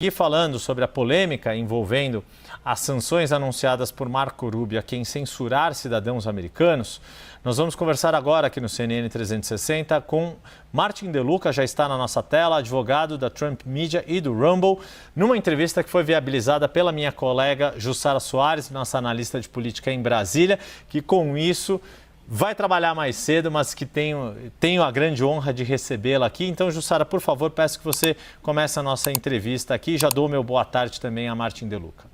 E falando sobre a polêmica envolvendo as sanções anunciadas por Marco Rubio a quem censurar cidadãos americanos, nós vamos conversar agora aqui no CNN 360 com Martin De Luca, já está na nossa tela, advogado da Trump Media e do Rumble, numa entrevista que foi viabilizada pela minha colega Jussara Soares, nossa analista de política em Brasília, que com isso vai trabalhar mais cedo, mas que tenho a grande honra de recebê-la aqui. Então, Jussara, por favor, peço que você comece a nossa entrevista aqui. Já dou meu boa tarde também a Martin De Luca.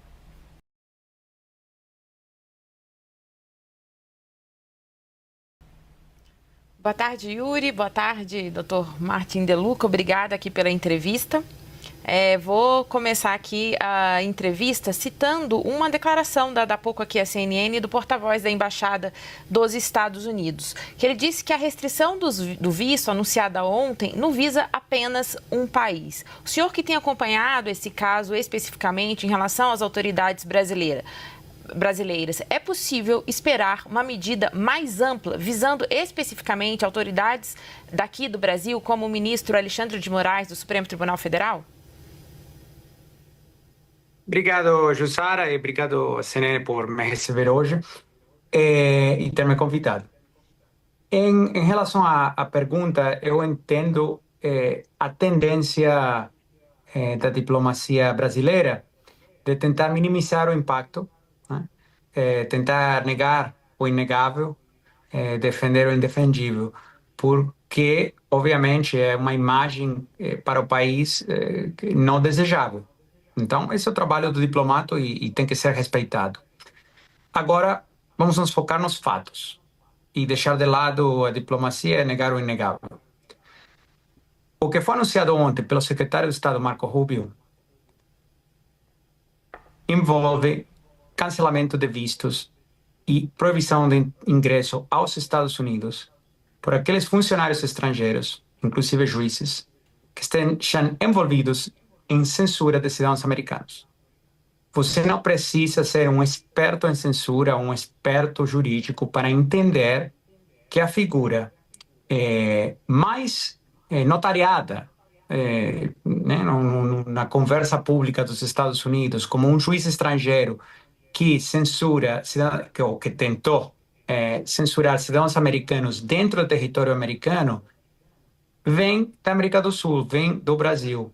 Boa tarde, Yuri. Boa tarde, Dr. Martin De Luca. Obrigada aqui pela entrevista. Vou começar aqui a entrevista citando uma declaração dada há pouco aqui à CNN do porta-voz da Embaixada dos Estados Unidos, que ele disse que a restrição do visto anunciada ontem não visa apenas um país. O senhor que tem acompanhado esse caso especificamente em relação às autoridades brasileiras, é possível esperar uma medida mais ampla, visando especificamente autoridades daqui do Brasil, como o ministro Alexandre de Moraes, do Supremo Tribunal Federal? Obrigado, Jussara, e obrigado, CNN, por me receber hoje e ter me convidado. Em relação à pergunta, eu entendo a tendência da diplomacia brasileira de tentar minimizar o impacto, né? Tentar negar o inegável, defender o indefendível, porque, obviamente, é uma imagem para o país não desejável. Então, esse é o trabalho do diplomata e tem que ser respeitado. Agora, vamos nos focar nos fatos e deixar de lado a diplomacia e negar o inegável. O que foi anunciado ontem pelo secretário de Estado, Marco Rubio, envolve cancelamento de vistos e proibição de ingresso aos Estados Unidos por aqueles funcionários estrangeiros, inclusive juízes, que estejam envolvidos em censura de cidadãos americanos. Você não precisa ser um experto em censura, um experto jurídico para entender que a figura mais notariada né, na conversa pública dos Estados Unidos como um juiz estrangeiro que censura, ou que tentou censurar cidadãos americanos dentro do território americano, vem da América do Sul, vem do Brasil.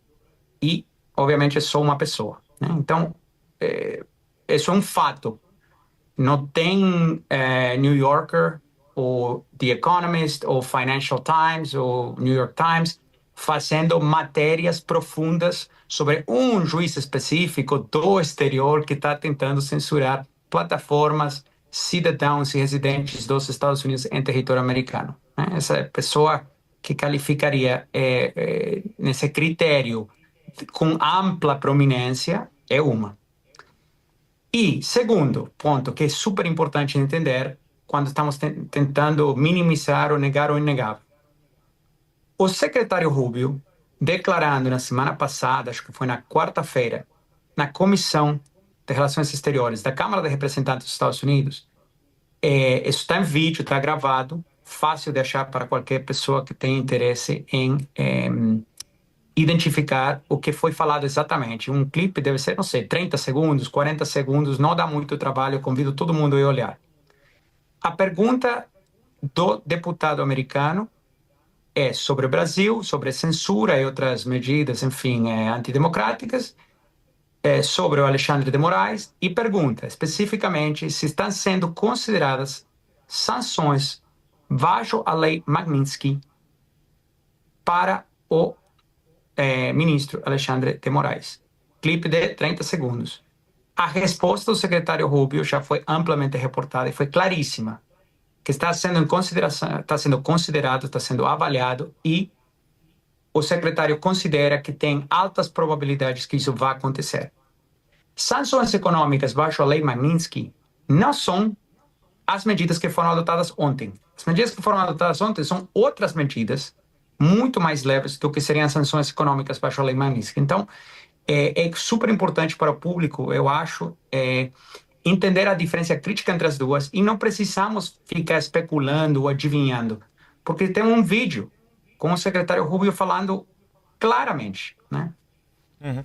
E, obviamente, é só uma pessoa, né? Então, isso é um fato. Não tem New Yorker, ou The Economist, ou Financial Times, ou New York Times, fazendo matérias profundas sobre um juiz específico do exterior que está tentando censurar plataformas, cidadãos e residentes dos Estados Unidos em território americano, né? Essa pessoa que qualificaria nesse critério com ampla prominência é uma. E segundo ponto, que é super importante entender quando estamos tentando minimizar ou negar o inegável. O secretário Rubio, declarando na semana passada, acho que foi na quarta-feira, na Comissão de Relações Exteriores da Câmara de Representantes dos Estados Unidos, isso está em vídeo, está gravado, fácil de achar para qualquer pessoa que tenha interesse em identificar o que foi falado exatamente. Um clipe deve ser, não sei, 30 segundos, 40 segundos, não dá muito trabalho, eu convido todo mundo a ir olhar. A pergunta do deputado americano é sobre o Brasil, sobre censura e outras medidas, enfim, antidemocráticas, sobre o Alexandre de Moraes, e pergunta especificamente se estão sendo consideradas sanções baixo a lei Magnitsky para o ministro Alexandre de Moraes. Clipe de 30 segundos. A resposta do secretário Rubio já foi amplamente reportada e foi claríssima, que está sendo em consideração, está sendo considerado, está sendo avaliado, e o secretário considera que tem altas probabilidades que isso vá acontecer. Sanções econômicas baixo a lei Magnitsky não são as medidas que foram adotadas ontem. As medidas que foram adotadas ontem são outras medidas muito mais leves do que seriam as sanções econômicas baixo a lei Magnitsky. Então, é super importante para o público, eu acho, entender a diferença crítica entre as duas, e não precisamos ficar especulando ou adivinhando, porque tem um vídeo com o secretário Rubio falando claramente, né? Uhum.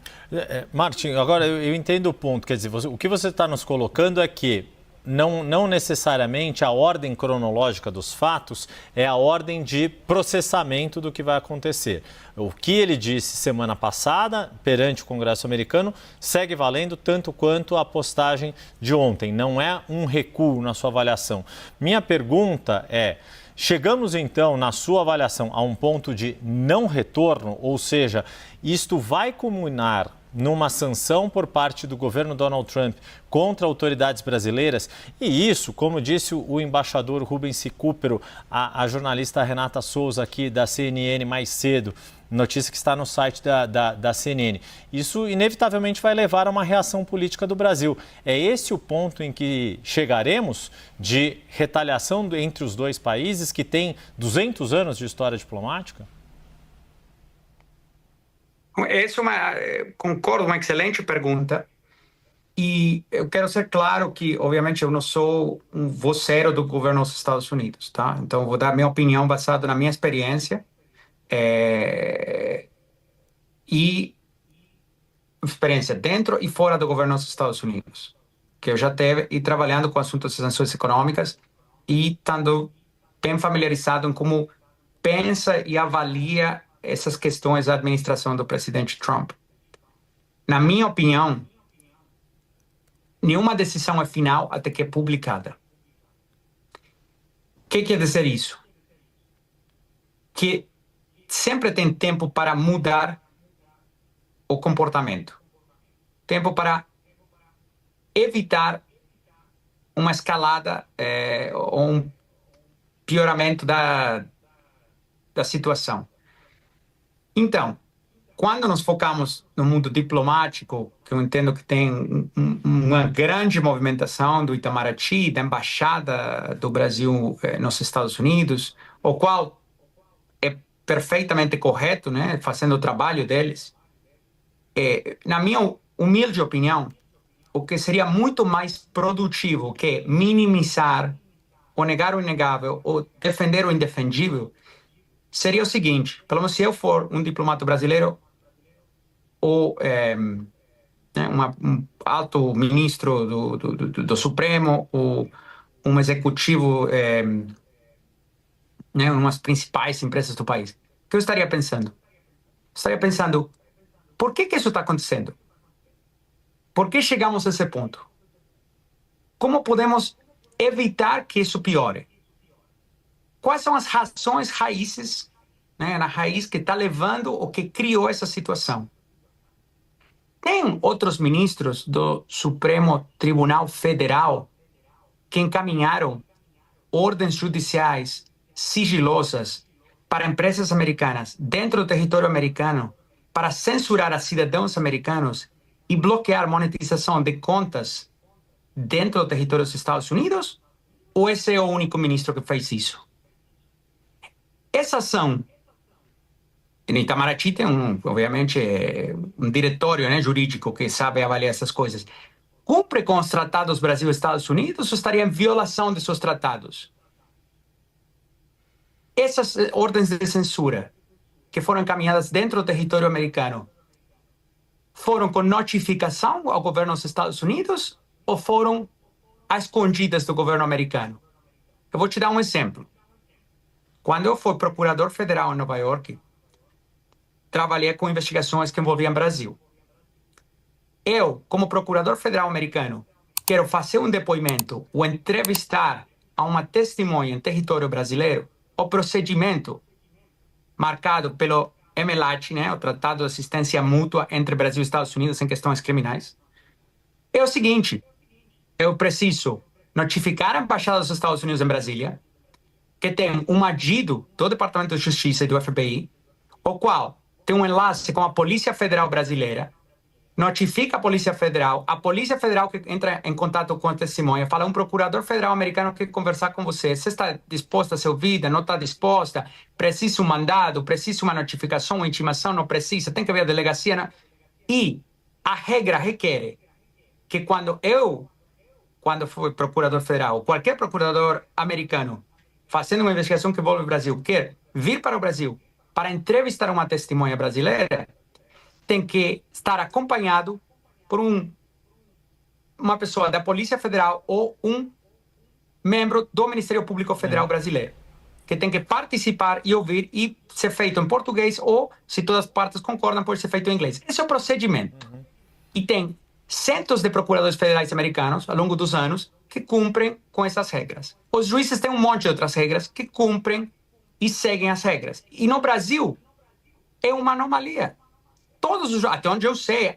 Martin, agora eu entendo o ponto. Quer dizer, o que você está nos colocando é que não necessariamente a ordem cronológica dos fatos é a ordem de processamento do que vai acontecer. O que ele disse semana passada perante o Congresso americano segue valendo tanto quanto a postagem de ontem. Não é um recuo na sua avaliação. Minha pergunta é: chegamos então, na sua avaliação, a um ponto de não retorno, ou seja, isto vai culminar numa sanção por parte do governo Donald Trump contra autoridades brasileiras? E isso, como disse o embaixador Rubens Recupero, a jornalista Renata Souza aqui da CNN mais cedo, notícia que está no site da CNN, isso inevitavelmente vai levar a uma reação política do Brasil. É esse o ponto em que chegaremos de retaliação entre os dois países que têm 200 anos de história diplomática? Essa é concordo, uma excelente pergunta. E eu quero ser claro que, obviamente, eu não sou um voceiro do governo dos Estados Unidos, tá? Então, eu vou dar minha opinião baseada na minha experiência e experiência dentro e fora do governo dos Estados Unidos, que eu já tive e trabalhando com assuntos de sanções econômicas e estando bem familiarizado em como pensa e avalia essas questões da administração do presidente Trump. Na minha opinião, nenhuma decisão é final até que é publicada. O que quer dizer isso? Que sempre tem tempo para mudar o comportamento. Tempo para evitar uma escalada ou um pioramento da situação. Então, quando nos focamos no mundo diplomático, que eu entendo que tem uma grande movimentação do Itamaraty, da Embaixada do Brasil nos Estados Unidos, o qual é perfeitamente correto, né, fazendo o trabalho deles, na minha humilde opinião, o que seria muito mais produtivo que minimizar ou negar o inegável ou defender o indefendível seria o seguinte: pelo menos se eu for um diplomata brasileiro ou um alto ministro do Supremo ou um executivo em umas principais empresas do país, o que eu estaria pensando? Estaria pensando, por que isso está acontecendo? Por que chegamos a esse ponto? Como podemos evitar que isso piore? Quais são as razões raízes, né, na raiz que está levando ou que criou essa situação? Tem outros ministros do Supremo Tribunal Federal que encaminharam ordens judiciais sigilosas para empresas americanas dentro do território americano para censurar a cidadãos americanos e bloquear monetização de contas dentro do território dos Estados Unidos? Ou esse é o único ministro que fez isso? Essa ação, no Itamaraty tem, obviamente, um diretório, né, jurídico que sabe avaliar essas coisas. Cumpre com os tratados Brasil e Estados Unidos ou estaria em violação de seus tratados? Essas ordens de censura que foram encaminhadas dentro do território americano foram com notificação ao governo dos Estados Unidos ou foram às escondidas do governo americano? Eu vou te dar um exemplo. Quando eu fui procurador federal em Nova York, trabalhei com investigações que envolviam o Brasil. Eu, como procurador federal americano, quero fazer um depoimento ou entrevistar a uma testemunha em território brasileiro. O procedimento marcado pelo MLAT, né, o Tratado de Assistência Mútua entre Brasil e Estados Unidos em questões criminais, é o seguinte: eu preciso notificar a Embaixada dos Estados Unidos em Brasília, que tem um adido do Departamento de Justiça e do FBI, o qual tem um enlace com a Polícia Federal Brasileira, notifica a Polícia Federal que entra em contato com a testemunha, fala: um procurador federal americano quer conversar com você, você está disposta a ser ouvida, não está disposta, precisa um mandado, precisa uma notificação, uma intimação, não precisa, tem que ver a delegacia, né? E a regra requer que quando fui procurador federal, qualquer procurador americano fazendo uma investigação que envolve o Brasil, quer vir para o Brasil para entrevistar uma testemunha brasileira, tem que estar acompanhado por uma pessoa da Polícia Federal ou um membro do Ministério Público Federal brasileiro, que tem que participar e ouvir e ser feito em português ou, se todas as partes concordam, pode ser feito em inglês. Esse é o procedimento. E tem centos de procuradores federais americanos, ao longo dos anos, que cumprem com essas regras. Os juízes têm um monte de outras regras que cumprem e seguem as regras. E no Brasil, é uma anomalia. Até onde eu sei,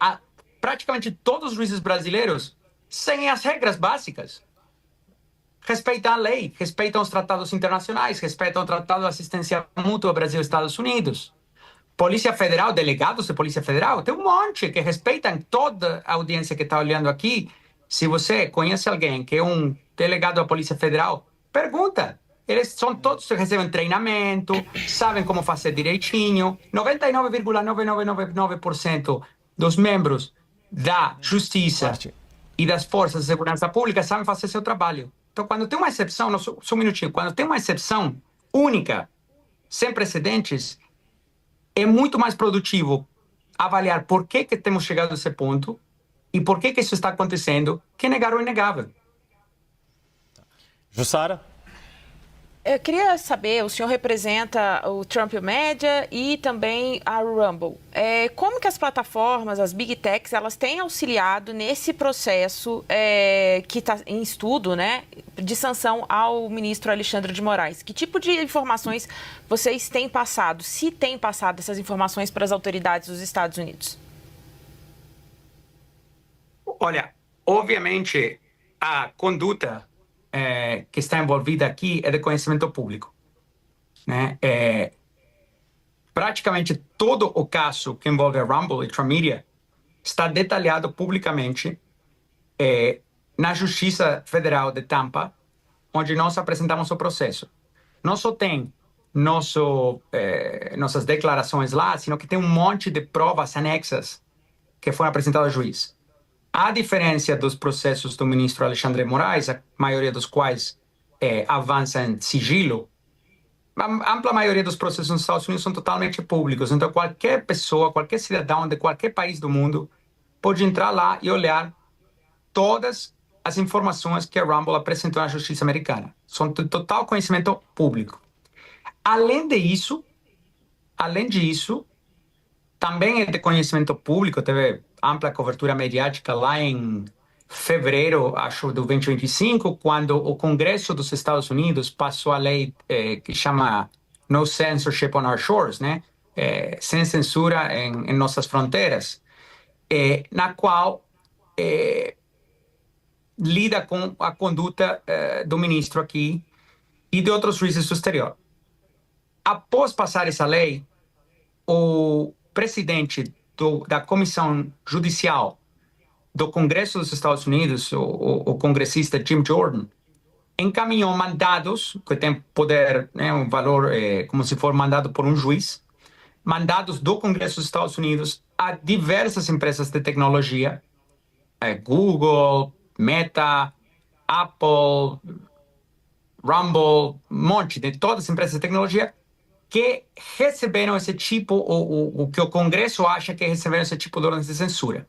praticamente todos os juízes brasileiros seguem as regras básicas. Respeitam a lei, respeitam os tratados internacionais, respeitam o Tratado de Assistência Mútua Brasil-Estados Unidos. Polícia Federal, delegados de Polícia Federal, tem um monte que respeitam toda a audiência que está olhando aqui. Se você conhece alguém que é um delegado da Polícia Federal, pergunta. Eles são todos, recebem treinamento, sabem como fazer direitinho. 99,9999% dos membros da Justiça e das Forças de Segurança Pública sabem fazer seu trabalho. Então, quando tem uma exceção, só um minutinho, quando tem uma exceção única, sem precedentes, é muito mais produtivo avaliar por que temos chegado a esse ponto e por que isso está acontecendo, que negar o inegável. Jussara? Eu queria saber, o senhor representa o Trump Media e também a Rumble. Como que as plataformas, as Big Techs, elas têm auxiliado nesse processo que está em estudo, né, de sanção ao ministro Alexandre de Moraes? Que tipo de informações vocês têm passado, se têm passado essas informações para as autoridades dos Estados Unidos? Olha, obviamente, a conduta que está envolvida aqui é de conhecimento público, né? Praticamente todo o caso que envolve a Rumble e Trump Media está detalhado publicamente na Justiça Federal de Tampa, onde nós apresentamos o processo. Não só tem nossas declarações lá, sino que tem um monte de provas anexas que foram apresentadas ao juiz. A diferença dos processos do ministro Alexandre de Moraes, a maioria dos quais avança em sigilo, a ampla maioria dos processos nos Estados Unidos são totalmente públicos. Então, qualquer pessoa, qualquer cidadão de qualquer país do mundo pode entrar lá e olhar todas as informações que a Rumble apresentou na justiça americana. São de total conhecimento público. Além disso, também é de conhecimento público, teve ampla cobertura mediática lá em fevereiro, acho, do 2025, quando o Congresso dos Estados Unidos passou a lei que chama No Censorship on Our Shores, né? Sem censura em nossas fronteiras, na qual lida com a conduta do ministro aqui e de outros juízes do exterior. Após passar essa lei, o presidente da Comissão Judicial do Congresso dos Estados Unidos, o congressista Jim Jordan, encaminhou mandados, que tem poder, né, um valor como se for mandado por um juiz, mandados do Congresso dos Estados Unidos a diversas empresas de tecnologia, Google, Meta, Apple, Rumble, um monte de todas as empresas de tecnologia que receberam esse tipo, o que o Congresso acha que receberam esse tipo de ordens de censura.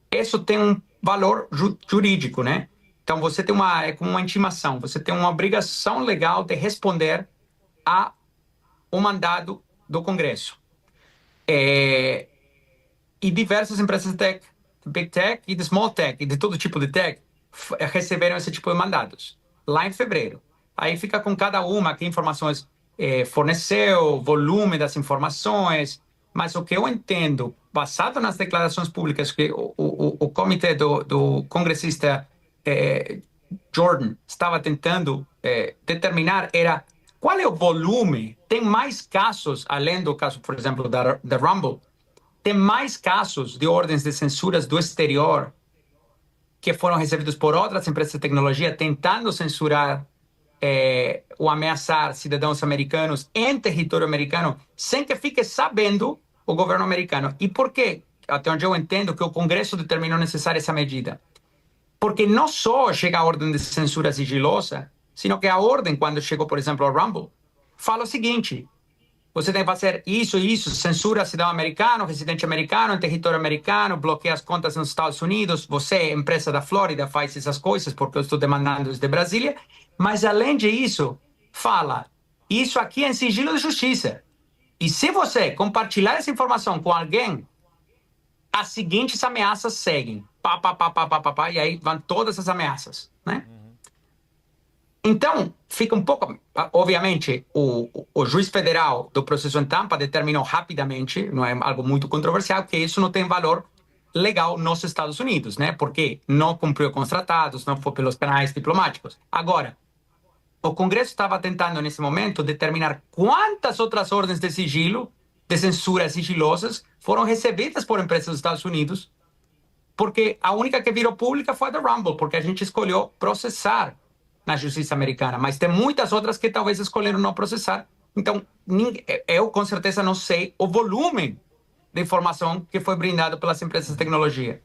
Isso tem um valor jurídico, né? Então, você tem como uma intimação, você tem uma obrigação legal de responder ao mandado do Congresso. E diversas empresas de tech, Big Tech e de Small Tech, e de todo tipo de tech, receberam esse tipo de mandados, lá em fevereiro. Aí fica com cada uma que informações forneceu, volume das informações, mas o que eu entendo, basado nas declarações públicas que o comitê do congressista Jordan estava tentando determinar, era qual é o volume. Tem mais casos, além do caso, por exemplo, da Rumble, tem mais casos de ordens de censuras do exterior que foram recebidos por outras empresas de tecnologia tentando censurar ou ameaçar cidadãos americanos em território americano sem que fique sabendo o governo americano. E por quê? Até onde eu entendo que o Congresso determinou necessária essa medida. Porque não só chega a ordem de censura sigilosa, sino que a ordem, quando chegou, por exemplo, ao Rumble, fala o seguinte: você tem que fazer isso e isso, censura cidadão americano, residente americano, em território americano, bloqueia as contas nos Estados Unidos, você, empresa da Flórida, faz essas coisas porque eu estou demandando desde Brasília, mas além disso, fala, isso aqui é em sigilo de justiça. E se você compartilhar essa informação com alguém, as seguintes ameaças seguem. Pá, pá, pá, pá, pá, pá, pá, e aí vão todas as ameaças, né? Então, fica um pouco... Obviamente, o juiz federal do processo em Tampa determinou rapidamente, não é algo muito controversial, que isso não tem valor legal nos Estados Unidos, né? Porque não cumpriu com os tratados, não foi pelos canais diplomáticos. Agora, o Congresso estava tentando, nesse momento, determinar quantas outras ordens de sigilo, de censura sigilosas, foram recebidas por empresas dos Estados Unidos, porque a única que virou pública foi a da Rumble, porque a gente escolheu processar na justiça americana, mas tem muitas outras que talvez escolheram não processar. Então, eu com certeza não sei o volume de informação que foi brindado pelas empresas de tecnologia.